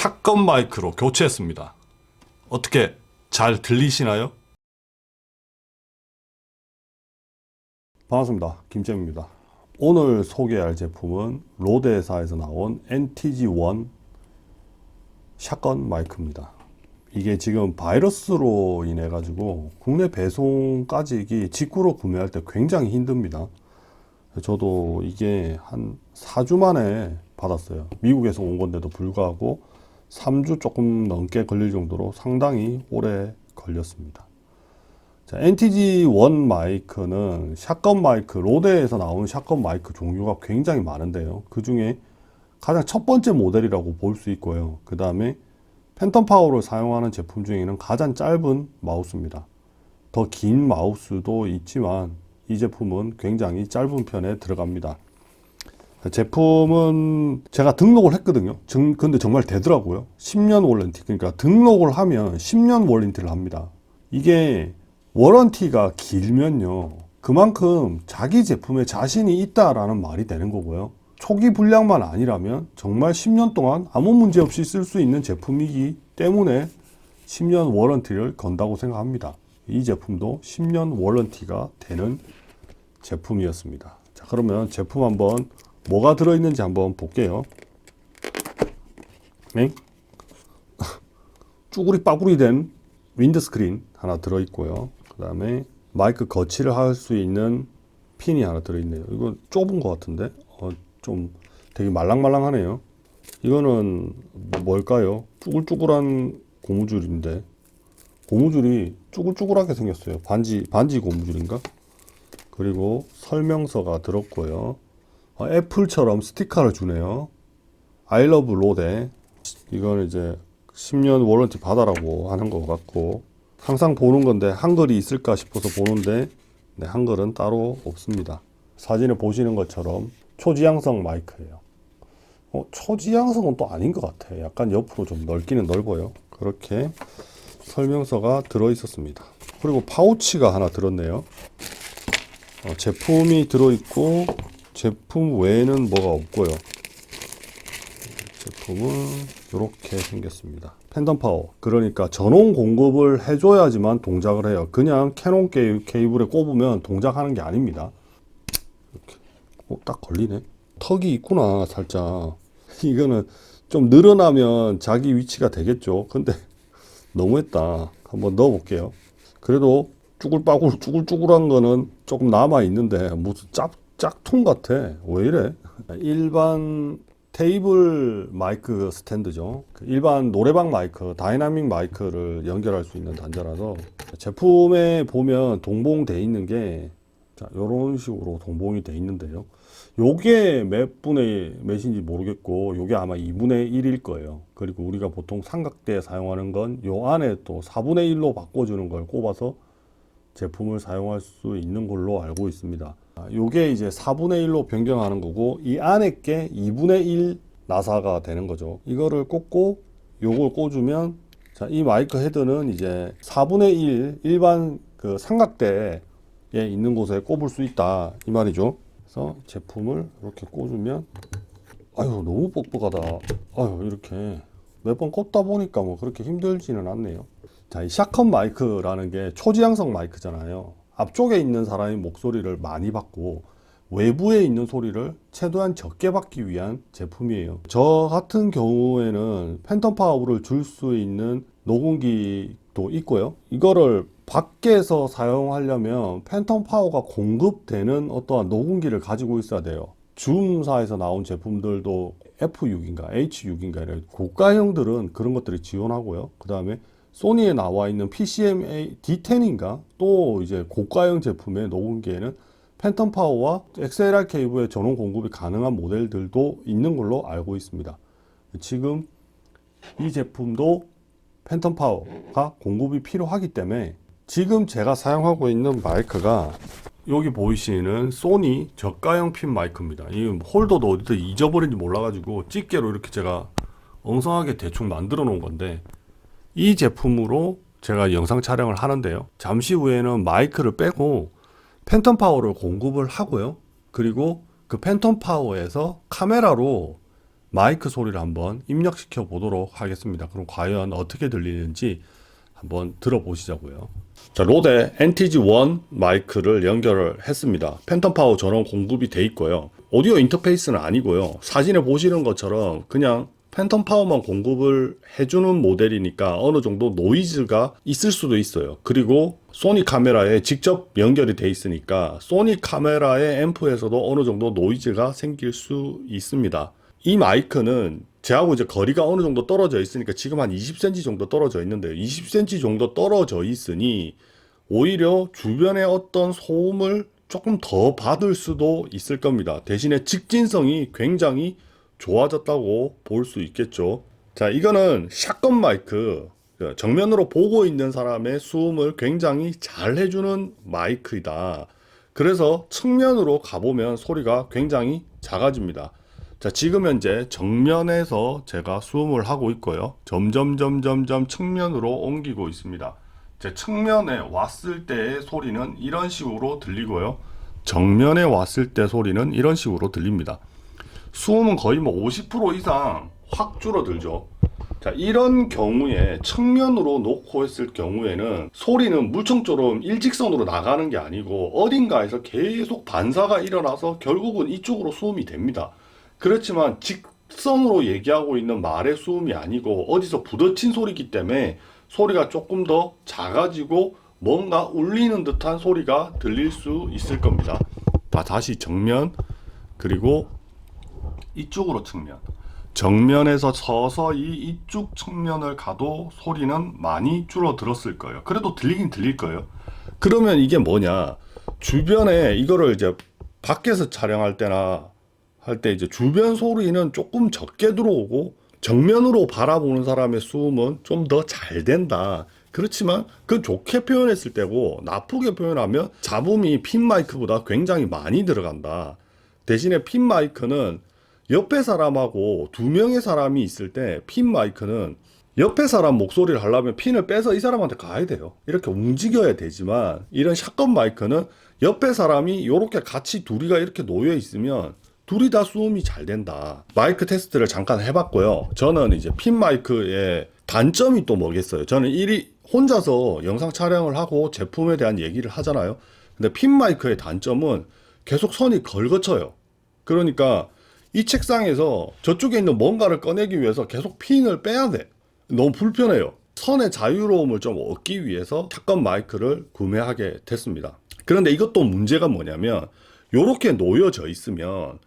샷건 마이크로 교체했습니다. 어떻게 잘 들리시나요? 반갑습니다. 김재입니다. 오늘 소개할 제품은 로데사에서 나온 NTG1 샷건 마이크입니다. 이게 지금 바이러스로 인해 가지고 국내 배송까지 이게 직구로 구매할 때 굉장히 힘듭니다. 저도 이게 한 4주 만에 받았어요. 미국에서 온 건데도 불구하고 3주 조금 넘게 걸릴 정도로 상당히 오래 걸렸습니다. 자, NTG1 마이크는 샷건 마이크, 로데에서 나오는 샷건 마이크 종류가 굉장히 많은데요. 그 중에 가장 첫 번째 모델이라고 볼 수 있고요. 그 다음에 팬텀 파워를 사용하는 제품 중에는 가장 짧은 마우스입니다. 더 긴 마우스도 있지만 이 제품은 굉장히 짧은 편에 들어갑니다. 제품은 제가 등록을 했거든요. 근데 정말 되더라고요. 10년 워런티. 그러니까 등록을 하면 10년 워런티를 합니다. 이게 워런티가 길면요, 그만큼 자기 제품에 자신이 있다라는 말이 되는 거고요. 초기 불량만 아니라면 정말 10년 동안 아무 문제 없이 쓸 수 있는 제품이기 때문에 10년 워런티를 건다고 생각합니다. 이 제품도 10년 워런티가 되는 제품이었습니다. 자, 그러면 제품 한번 뭐가 들어있는지 한번 볼게요. 네? 쭈구리 빠구리 된 윈드스크린 하나 들어있고요. 그 다음에 마이크 거치를 할 수 있는 핀이 하나 들어있네요. 이거 좁은 것 같은데 좀 되게 말랑말랑하네요. 이거는 뭘까요? 쭈글쭈글한 고무줄인데 고무줄이 쭈글쭈글하게 생겼어요. 반지 고무줄인가? 그리고 설명서가 들었고요. 애플처럼 스티커를 주네요. I love 로데. 이거는 이제 10년 워런티 받아라고 하는 것 같고, 항상 보는 건데 한글이 있을까 싶어서 보는데 네, 한글은 따로 없습니다. 사진에 보시는 것처럼 초지향성 마이크예요. 초지향성은 또 아닌 것 같아. 약간 옆으로 좀 넓기는 넓어요. 그렇게 설명서가 들어 있었습니다. 그리고 파우치가 하나 들었네요. 제품이 들어 있고 제품 외에는 뭐가 없고요. 제품은 이렇게 생겼습니다. 팬덤 파워, 그러니까 전원 공급을 해줘야지만 동작을 해요. 그냥 캐논 케이블에 꼽으면 동작하는 게 아닙니다. 이렇게 딱 걸리네. 턱이 있구나 살짝. 이거는 좀 늘어나면 자기 위치가 되겠죠. 근데 너무했다. 한번 넣어 볼게요. 그래도 쭈글빠글 쭈글쭈글한 거는 조금 남아 있는데 무슨 짝퉁 같아. 왜 이래? 일반 테이블 마이크 스탠드죠. 일반 노래방 마이크, 다이나믹 마이크를 연결할 수 있는 단자라서 제품에 보면 동봉돼 있는 게 자, 이런 식으로 동봉이 돼 있는데요. 요게 몇 분의 몇인지 모르겠고 요게 아마 2분의 1일 거예요. 그리고 우리가 보통 삼각대 사용하는 건 요 안에 또 4분의 1로 바꿔주는 걸 꼽아서 제품을 사용할 수 있는 걸로 알고 있습니다. 요게 이제 4분의 1로 변경하는 거고 이 안에 게 2분의 1 나사가 되는 거죠. 이거를 꽂고 요걸 꽂으면 자, 이 마이크 헤드는 이제 4분의 1 일반 그 삼각대에 있는 곳에 꼽을 수 있다 이 말이죠. 그래서 제품을 이렇게 꽂으면 아유 너무 뻑뻑하다. 아유 이렇게 몇 번 꽂다 보니까 뭐 그렇게 힘들지는 않네요. 자, 이 샷건 마이크라는 게 초지향성 마이크잖아요. 앞쪽에 있는 사람의 목소리를 많이 받고 외부에 있는 소리를 최대한 적게 받기 위한 제품이에요. 저 같은 경우에는 팬텀 파워를 줄 수 있는 녹음기도 있고요. 이거를 밖에서 사용하려면 팬텀 파워가 공급되는 어떠한 녹음기를 가지고 있어야 돼요. 줌사에서 나온 제품들도 F6인가 H6인가 이런 고가형들은 그런 것들이 지원하고요. 그 다음에 소니에 나와 있는 PCMA D10인가 또 이제 고가형 제품의 녹음기에는 팬텀 파워와 XLR 케이블의 전원 공급이 가능한 모델들도 있는 걸로 알고 있습니다. 지금 이 제품도 팬텀 파워가 공급이 필요하기 때문에 지금 제가 사용하고 있는 마이크가 여기 보이시는 소니 저가형 핀 마이크입니다. 이 홀더도 어디서 잊어버린지 몰라가지고 집게로 이렇게 제가 엉성하게 대충 만들어 놓은 건데 이 제품으로 제가 영상 촬영을 하는데요. 잠시 후에는 마이크를 빼고 팬텀 파워를 공급을 하고요. 그리고 그 팬텀 파워에서 카메라로 마이크 소리를 한번 입력시켜 보도록 하겠습니다. 그럼 과연 어떻게 들리는지 한번 들어보시자고요. 자, 로데 NTG1 마이크를 연결을 했습니다. 팬텀 파워 전원 공급이 돼 있고요. 오디오 인터페이스는 아니고요. 사진에 보시는 것처럼 그냥 팬텀 파워만 공급을 해주는 모델이니까 어느 정도 노이즈가 있을 수도 있어요. 그리고 소니 카메라에 직접 연결이 돼 있으니까 소니 카메라의 앰프에서도 어느 정도 노이즈가 생길 수 있습니다. 이 마이크는 제하고 이제 거리가 어느 정도 떨어져 있으니까 지금 한 20cm 정도 떨어져 있는데요. 20cm 정도 떨어져 있으니 오히려 주변의 어떤 소음을 조금 더 받을 수도 있을 겁니다. 대신에 직진성이 굉장히 좋아졌다고 볼 수 있겠죠. 자, 이거는 샷건 마이크, 정면으로 보고 있는 사람의 수음을 굉장히 잘 해주는 마이크이다. 그래서 측면으로 가보면 소리가 굉장히 작아집니다. 자, 지금 현재 정면에서 제가 수음을 하고 있고요. 점점 측면으로 옮기고 있습니다. 제 측면에 왔을 때의 소리는 이런 식으로 들리고요. 정면에 왔을 때 소리는 이런 식으로 들립니다. 수음은 거의 뭐 50% 이상 확 줄어들죠. 자, 이런 경우에 측면으로 놓고 했을 경우에는 소리는 물총처럼 일직선으로 나가는 게 아니고 어딘가에서 계속 반사가 일어나서 결국은 이쪽으로 수음이 됩니다. 그렇지만 직선으로 얘기하고 있는 말의 수음이 아니고 어디서 부딪힌 소리이기 때문에 소리가 조금 더 작아지고 뭔가 울리는 듯한 소리가 들릴 수 있을 겁니다. 다시 정면, 그리고 이쪽으로 측면. 정면에서 서서히 이쪽 측면을 가도 소리는 많이 줄어들었을 거예요. 그래도 들리긴 들릴 거예요. 그러면 이게 뭐냐? 주변에 이거를 이제 밖에서 촬영할 때나 할 때 이제 주변 소리는 조금 적게 들어오고 정면으로 바라보는 사람의 수음은 좀 더 잘 된다. 그렇지만 그건 좋게 표현했을 때고 나쁘게 표현하면 잡음이 핀 마이크보다 굉장히 많이 들어간다. 대신에 핀 마이크는 옆에 사람하고 두 명의 사람이 있을 때 핀 마이크는 옆에 사람 목소리를 하려면 핀을 빼서 이 사람한테 가야 돼요. 이렇게 움직여야 되지만 이런 샷건 마이크는 옆에 사람이 이렇게 같이 둘이가 이렇게 놓여 있으면 둘이 다 수음이 잘 된다. 마이크 테스트를 잠깐 해봤고요. 저는 이제 핀 마이크의 단점이 또 뭐겠어요. 저는 혼자서 영상 촬영을 하고 제품에 대한 얘기를 하잖아요. 근데 핀 마이크의 단점은 계속 선이 걸거쳐요. 그러니까 이 책상에서 저쪽에 있는 뭔가를 꺼내기 위해서 계속 핀을 빼야 돼. 너무 불편해요. 선의 자유로움을 좀 얻기 위해서 샷건 마이크를 구매하게 됐습니다. 그런데 이것도 문제가 뭐냐면 이렇게 놓여져 있으면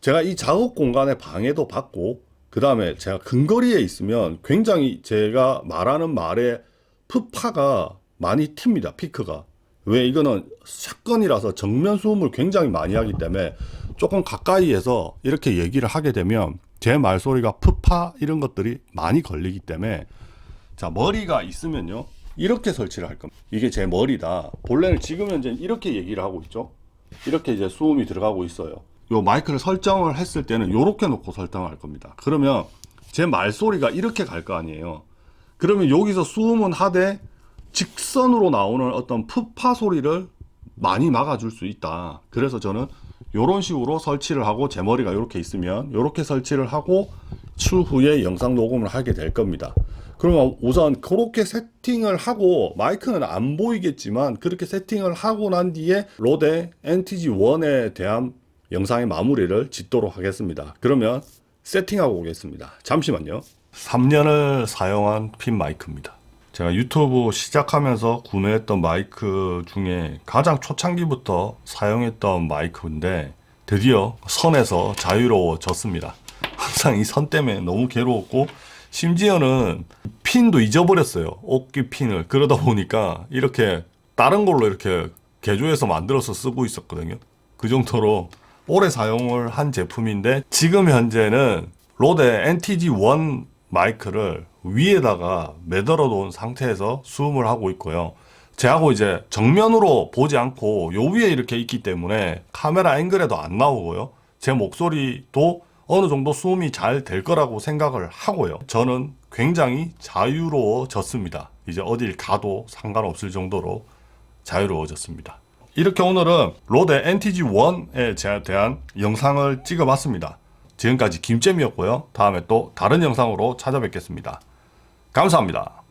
제가 이 작업 공간에 방해도 받고 그 다음에 제가 근거리에 있으면 굉장히 제가 말하는 말의 푸파가 많이 튑니다. 피크가. 왜? 이거는 샷건이라서 정면 수음을 굉장히 많이 하기 때문에 조금 가까이에서 이렇게 얘기를 하게 되면 제 말소리가 푸파 이런 것들이 많이 걸리기 때문에 자, 머리가 있으면요 이렇게 설치를 할 겁니다. 이게 제 머리다. 본래는 지금 현재 이렇게 얘기를 하고 있죠. 이렇게 이제 수음이 들어가고 있어요. 요 마이크를 설정을 했을 때는 요렇게 놓고 설정을 할 겁니다. 그러면 제 말소리가 이렇게 갈 거 아니에요. 그러면 여기서 수음은 하되 직선으로 나오는 어떤 푸파 소리를 많이 막아줄 수 있다. 그래서 저는 요런 식으로 설치를 하고 제 머리가 이렇게 있으면 요렇게 설치를 하고 추후에 영상 녹음을 하게 될 겁니다. 그러면 우선 그렇게 세팅을 하고 마이크는 안 보이겠지만 그렇게 세팅을 하고 난 뒤에 로데 NTG1에 대한 영상의 마무리를 짓도록 하겠습니다. 그러면 세팅하고 오겠습니다. 잠시만요. 3년을 사용한 핀 마이크입니다. 제가 유튜브 시작하면서 구매했던 마이크 중에 가장 초창기부터 사용했던 마이크인데 드디어 선에서 자유로워졌습니다. 항상 이 선 때문에 너무 괴로웠고 심지어는 핀도 잊어버렸어요. 옷기 핀을. 그러다 보니까 이렇게 다른 걸로 이렇게 개조해서 만들어서 쓰고 있었거든요. 그 정도로 오래 사용을 한 제품인데 지금 현재는 로데 NTG1 마이크를 위에다가 매달아 놓은 상태에서 수음을 하고 있고요. 제하고 이제 정면으로 보지 않고 요 위에 이렇게 있기 때문에 카메라 앵글에도 안 나오고요. 제 목소리도 어느 정도 수음이 잘 될 거라고 생각을 하고요. 저는 굉장히 자유로워졌습니다. 이제 어딜 가도 상관없을 정도로 자유로워졌습니다. 이렇게 오늘은 로데 NTG1에 대한 영상을 찍어봤습니다. 지금까지 김잼이었고요. 다음에 또 다른 영상으로 찾아뵙겠습니다. 감사합니다.